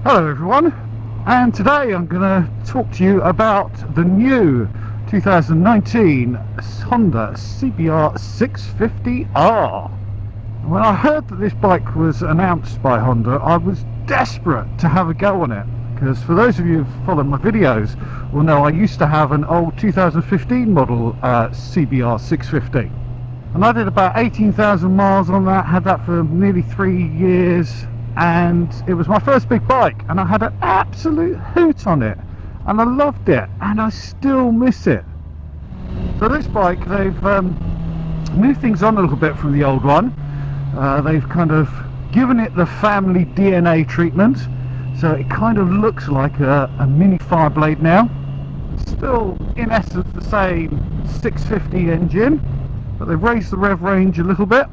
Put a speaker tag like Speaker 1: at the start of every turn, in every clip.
Speaker 1: Hello everyone, and today I'm going to talk to you about the new 2019 Honda CBR650R. When I heard that this bike was announced by Honda, I was desperate to have a go on it, because for those of you who follow my videos will know I used to have an old 2015 model CBR650, and I did about 18,000 miles on that, had that for nearly 3 years. And it was my first big bike, and I had an absolute hoot on it, and I loved it, and I still miss it. So this bike, they've moved things on a little bit from the old one. They've kind of given it the family DNA treatment, so it kind of looks like a mini Fireblade now. Still in essence the same 650 engine, but they've raised the rev range a little bit,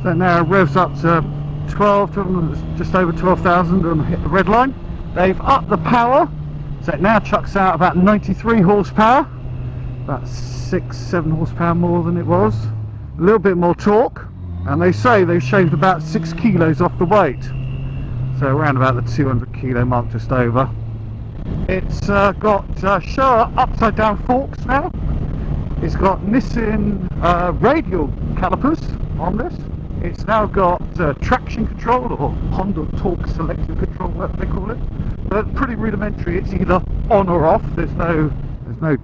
Speaker 1: so it now revs up to just over 12,000 and hit the red line. They've upped the power, so it now chucks out about 93 horsepower, about 6-7 horsepower more than it was, a little bit more torque, and they say they've shaved about 6 kilos off the weight, so around about the 200 kilo mark, just over. It's got Showa upside down forks now. It's got Nissan radial calipers on this. It's now got traction control, or Honda torque selective control, what they call it. But pretty rudimentary. It's either on or off. There's no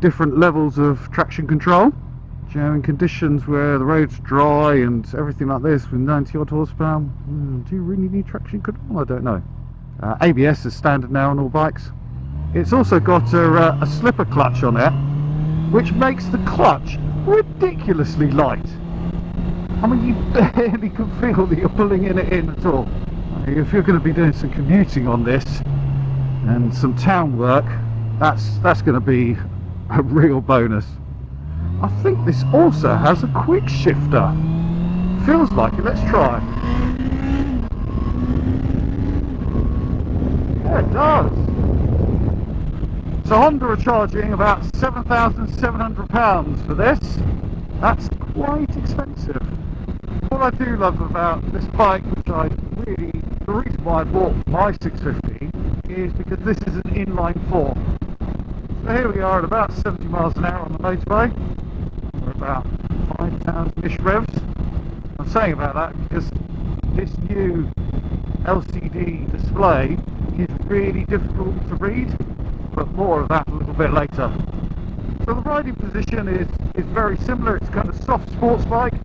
Speaker 1: different levels of traction control. You know, in conditions where the road's dry and everything like this with 90 odd horsepower, do you really need traction control? I don't know. ABS is standard now on all bikes. It's also got a slipper clutch on it, which makes the clutch ridiculously light. I mean, you barely can feel that you're pulling it in at all. If you're going to be doing some commuting on this and some town work, that's going to be a real bonus. I think this also has a quick shifter. Feels like it. Let's try. Yeah, it does. So Honda are charging about £7,700 for this. That's quite expensive. What I do love about this bike, the reason why I bought my 650 is because this is an inline 4. So here we are at about 70 miles an hour on the motorway. We're about 5,000-ish revs. I'm saying about that because this new LCD display is really difficult to read, but more of that a little bit later. So the riding position is very similar. It's kind of soft sports bike.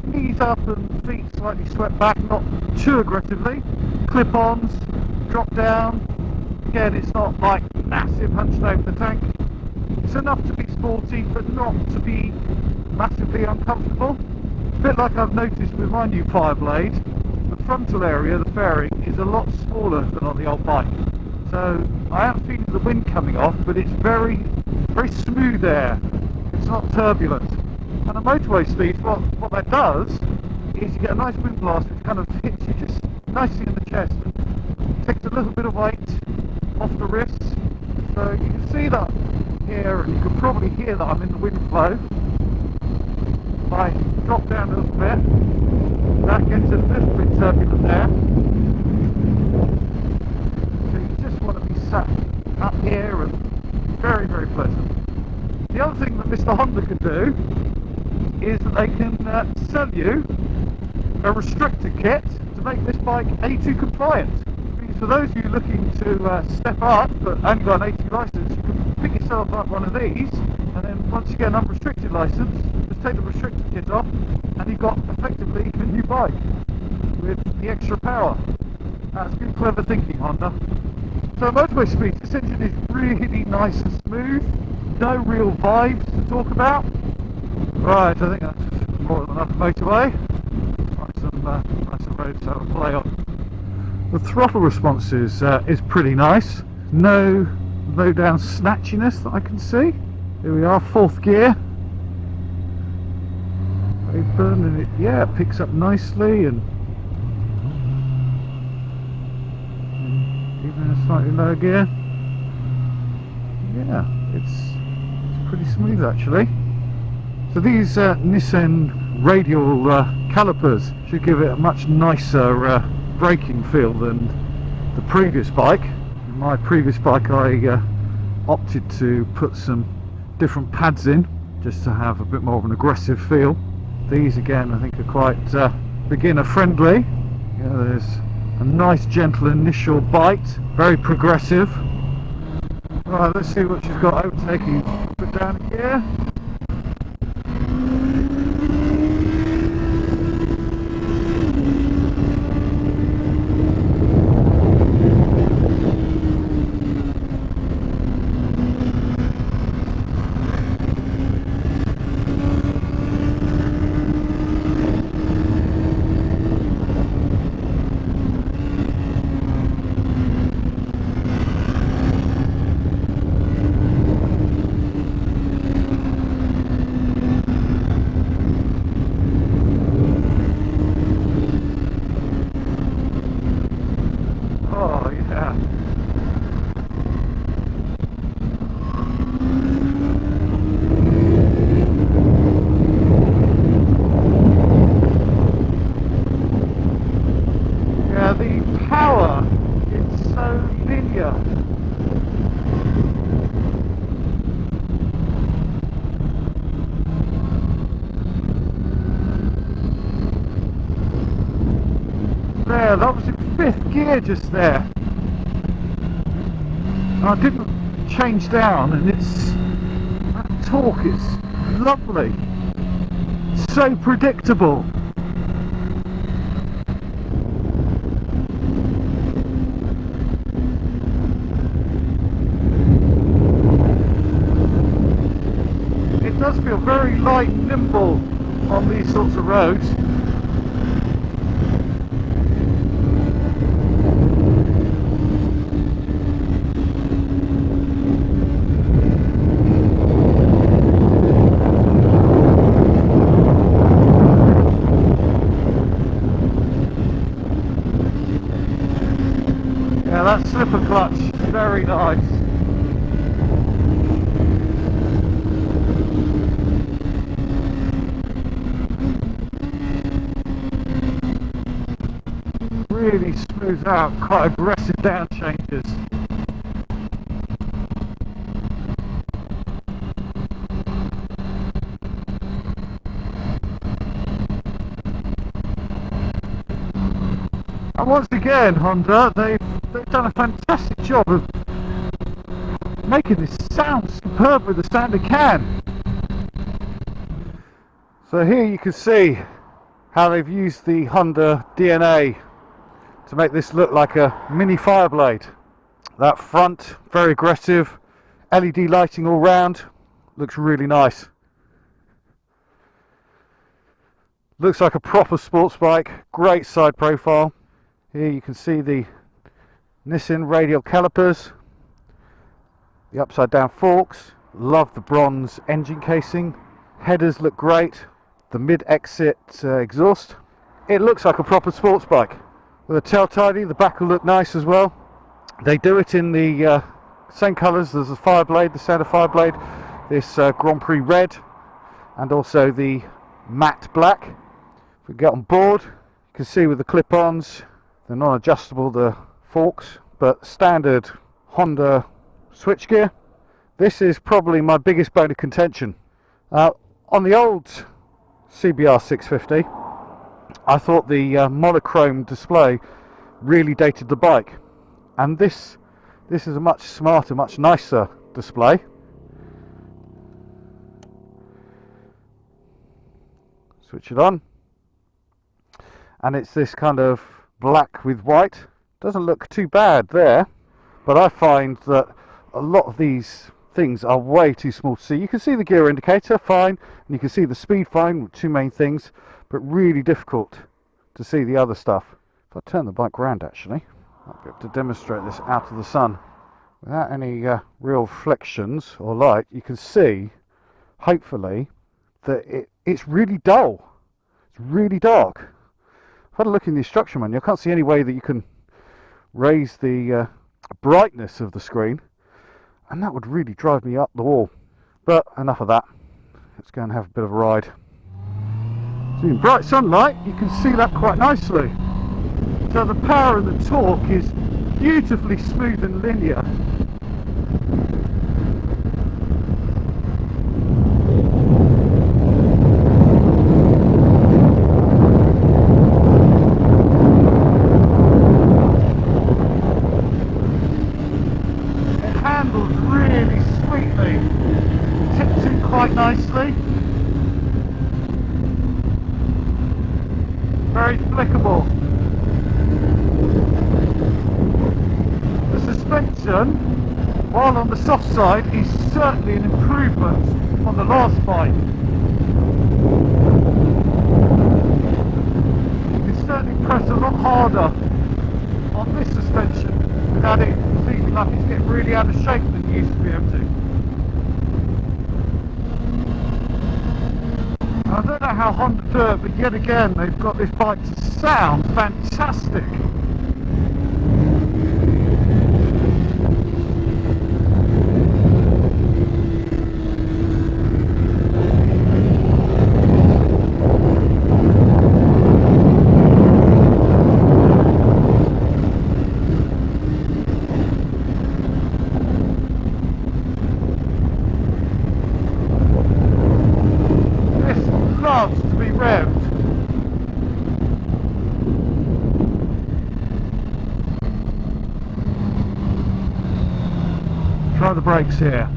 Speaker 1: Knees up and feet slightly swept back, not too aggressively. Clip-ons, drop down. Again, it's not like massive hunched over the tank. It's enough to be sporty, but not to be massively uncomfortable. A bit like I've noticed with my new Fireblade, the frontal area, the fairing, is a lot smaller than on the old bike. So I am feeling the wind coming off, but it's very, very smooth air. It's not turbulent. And at motorway speed, what that does is you get a nice wind blast which kind of hits you just nicely in the chest and takes a little bit of weight off the wrists. So you can see that here, and you can probably hear that I'm in the wind flow. If I drop down a little bit, that gets a little bit turbulent there. So you just want to be sat up here, and very, very pleasant. The other thing that Mr. Honda can do is that they can sell you a restrictor kit to make this bike A2 compliant. Because for those of you looking to step up but only got an A2 license, you can pick yourself up one of these, and then once you get an unrestricted license, just take the restrictor kit off, and you've got effectively a new bike with the extra power. That's good, clever thinking, Honda. So motorway speed, this engine is really nice and smooth, no real vibes to talk about. Right, I think that's more than enough motorway. Find some roads to have a play on. The throttle response is pretty nice. No low down snatchiness that I can see. Here we are, 4th gear. Open, and it picks up nicely, and even in a slightly lower gear. Yeah, it's pretty smooth actually. So these Nissan radial calipers should give it a much nicer braking feel than the previous bike. My previous bike I opted to put some different pads in just to have a bit more of an aggressive feel. These again I think are quite beginner friendly. There's a nice gentle initial bite, very progressive. Right, let's see what she's got overtaking. Put down here. Oh yeah. Yeah, the power is so linear. There, that was in 5th gear just there. I didn't change down, and that torque is lovely, so predictable. It does feel very light and nimble on these sorts of roads. Yeah, that slipper clutch, very nice. Really smooths out, quite aggressive down changes. And once again, Honda, they've done a fantastic job of making this sound superb with the sound it can. So here you can see how they've used the Honda DNA to make this look like a mini Fireblade. That front, very aggressive, LED lighting all round, looks really nice. Looks like a proper sports bike, great side profile. Here you can see the Nissan radial calipers, the upside down forks, love the bronze engine casing, headers look great, the mid-exit exhaust. It looks like a proper sports bike. With a tail tidy, the back will look nice as well. They do it in the same colours as the Fireblade, the standard Fireblade, this Grand Prix red, and also the matte black. If we get on board, you can see with the clip-ons, they're non-adjustable, the forks, but standard Honda switchgear. This is probably my biggest bone of contention. On the old CBR650, I thought the monochrome display really dated the bike, and this is a much smarter, much nicer display. Switch it on, and it's this kind of black with white. Doesn't look too bad there, but I find that a lot of these things are way too small to see. You can see the gear indicator fine, and you can see the speed fine, two main things, but really difficult to see the other stuff. If I turn the bike round, actually, I'll be able to demonstrate this out of the sun without any real reflections or light. You can see, hopefully, that it's really dull. It's really dark. I've had a look in the instruction manual. I can't see any way that you can raise the brightness of the screen, and that would really drive me up the wall. But enough of that. Let's go and have a bit of a ride. So in bright sunlight, you can see that quite nicely. So the power and the torque is beautifully smooth and linear. It handles really sweetly, tips in quite nicely, very flickable. The suspension, while on the soft side, is certainly an improvement on the last bike. You can certainly press a lot harder on this suspension without it feeling like it's getting really out of shape than you used to be able to. I don't know how Honda do it, but yet again they've got this bike to sound fantastic. Loves to be revved. Try the brakes here.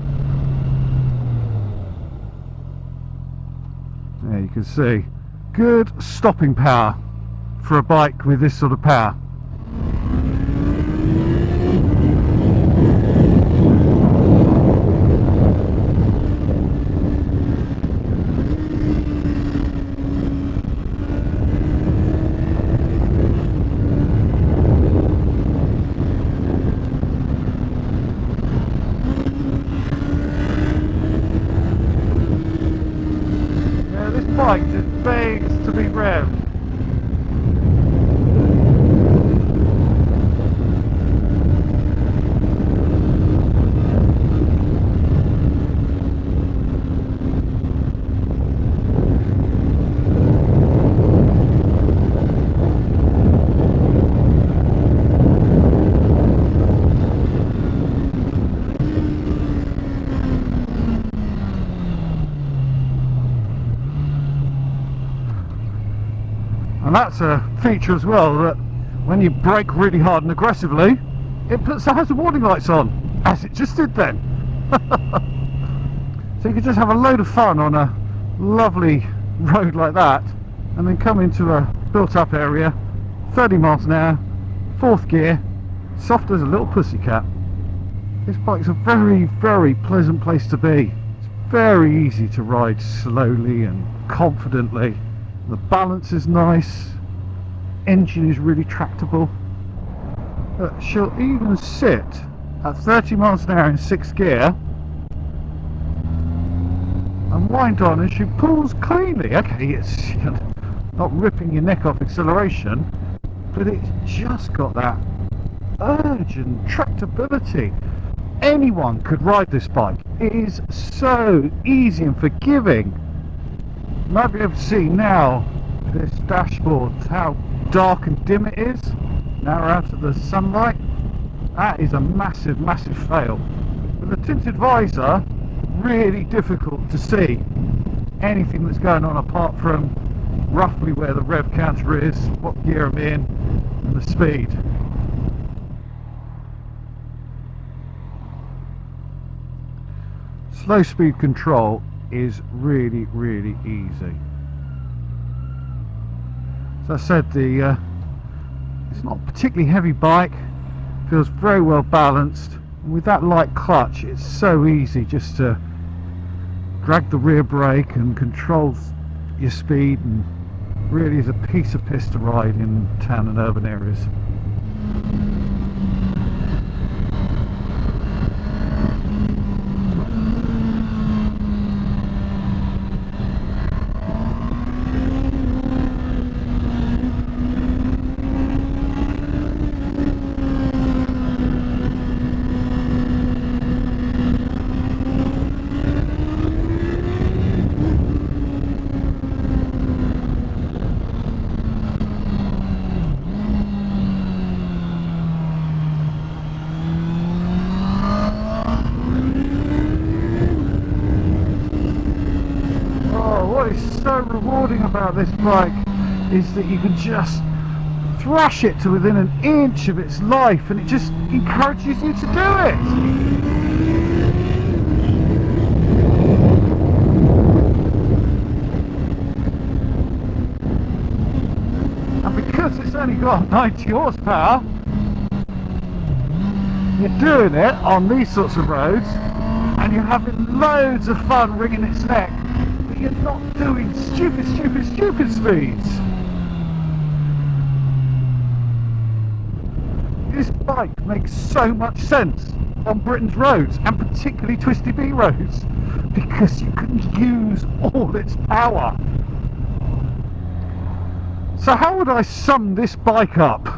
Speaker 1: There you can see good stopping power for a bike with this sort of power. Bike just begs to be revved. And that's a feature as well, that when you brake really hard and aggressively, it puts the hazard warning lights on, as it just did then. So you can just have a load of fun on a lovely road like that, and then come into a built-up area, 30 miles an hour, 4th gear, soft as a little pussycat. This bike's a very, very pleasant place to be. It's very easy to ride slowly and confidently. The balance is nice, engine is really tractable. She'll even sit at 30 miles an hour in 6th gear and wind on, and she pulls cleanly. Okay, it's not ripping your neck off acceleration, but it's just got that urge and tractability. Anyone could ride this bike. It is so easy and forgiving. You might be able to see now this dashboard how dark and dim it is now we're out of the sunlight. That is a massive, massive fail. With the tinted visor, really difficult to see anything that's going on apart from roughly where the rev counter is, what gear I'm in, and the speed. Slow speed control is really, really easy. As I said, it's not a particularly heavy bike, feels very well balanced, and with that light clutch it's so easy just to drag the rear brake and control your speed, and really is a piece of piss to ride in town and urban areas. so rewarding about this bike is that you can just thrash it to within an inch of its life, and it just encourages you to do it. And because it's only got 90 horsepower, you're doing it on these sorts of roads and you're having loads of fun wringing its neck, but you're not doing stupid speeds. This bike makes so much sense on Britain's roads, and particularly Twisty B roads, because you can use all its power. So how would I sum this bike up?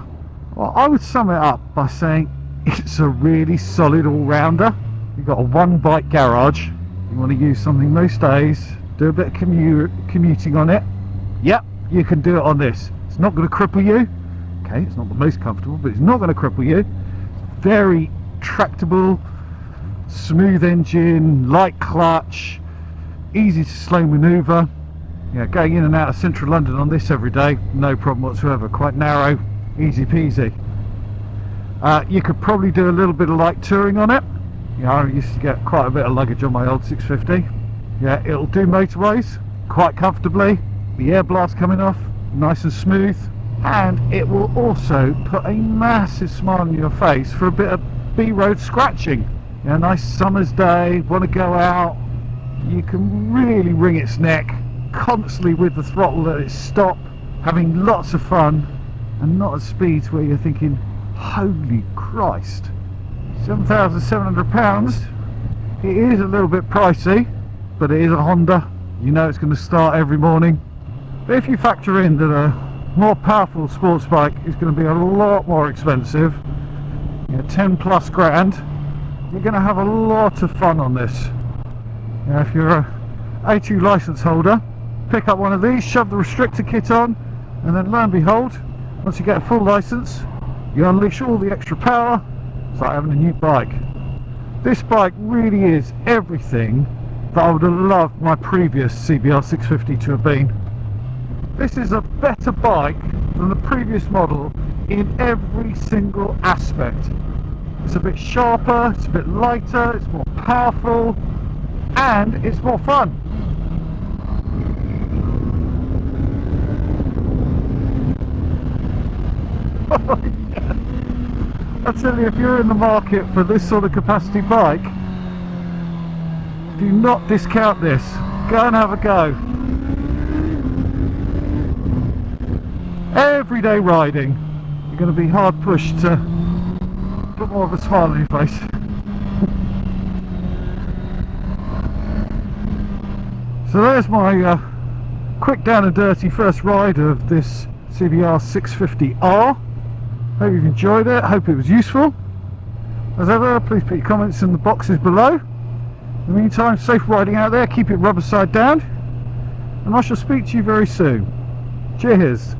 Speaker 1: Well, I would sum it up by saying it's a really solid all-rounder. You've got a one bike garage, you want to use something most days, do a bit of commuting on it, yep, you can do it on this. It's not going to cripple you. Okay, it's not the most comfortable, but it's not going to cripple you. Very tractable, smooth engine, light clutch, easy to slow manoeuvre. Yeah, going in and out of central London on this every day, no problem whatsoever. Quite narrow, easy peasy. You could probably do a little bit of light touring on it. You know, I used to get quite a bit of luggage on my old 650. Yeah, it'll do motorways quite comfortably. The air blast coming off, nice and smooth. And it will also put a massive smile on your face for a bit of B-road scratching. You know, a nice summer's day, want to go out, you can really wring its neck, constantly with the throttle at its stop, having lots of fun, and not at speeds where you're thinking, holy Christ, £7,700. It is a little bit pricey, but it is a Honda. You know it's going to start every morning. But if you factor in that a more powerful sports bike is going to be a lot more expensive, you know, 10 plus grand, you're going to have a lot of fun on this. You know, if you're a A2 license holder, pick up one of these, shove the restrictor kit on, and then lo and behold, once you get a full license, you unleash all the extra power. It's like having a new bike. This bike really is everything that I would have loved my previous CBR650 to have been. This is a better bike than the previous model in every single aspect. It's a bit sharper, it's a bit lighter, it's more powerful, and it's more fun. I tell you, if you're in the market for this sort of capacity bike, do not discount this. Go and have a go. Everyday riding, you're going to be hard pushed to put more of a smile on your face. So there's my quick down and dirty first ride of this CBR650R. Hope you've enjoyed it, hope it was useful. As ever, please put your comments in the boxes below. In the meantime, safe riding out there, keep it rubber side down, and I shall speak to you very soon. Cheers.